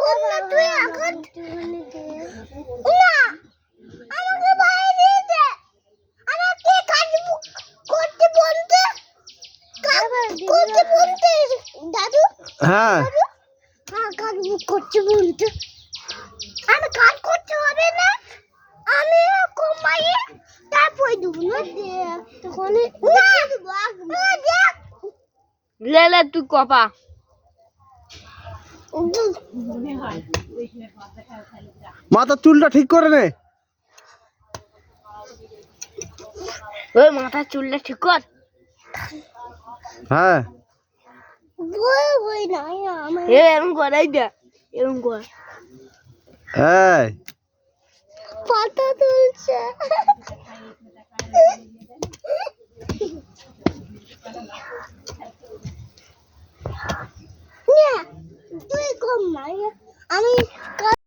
কোন না তুই এখন না আমাকে বাইরে দে আমাকে কাজ করতে বলতে দাদু হ্যাঁ হ্যাঁ কাজ করতে বলতে আমি কাজ করতে হবে না আমি কমাইয়ে তারপর দেবো না তখন লে লে তুই কপা মাথার চুলটা ঠিক করে নে। ওই মাথার চুলটা ঠিক কর। হ্যাঁ বই না আমার এরকম করাই দে, এরকম কর। এই পাতা তুলছে তুই কম না আমি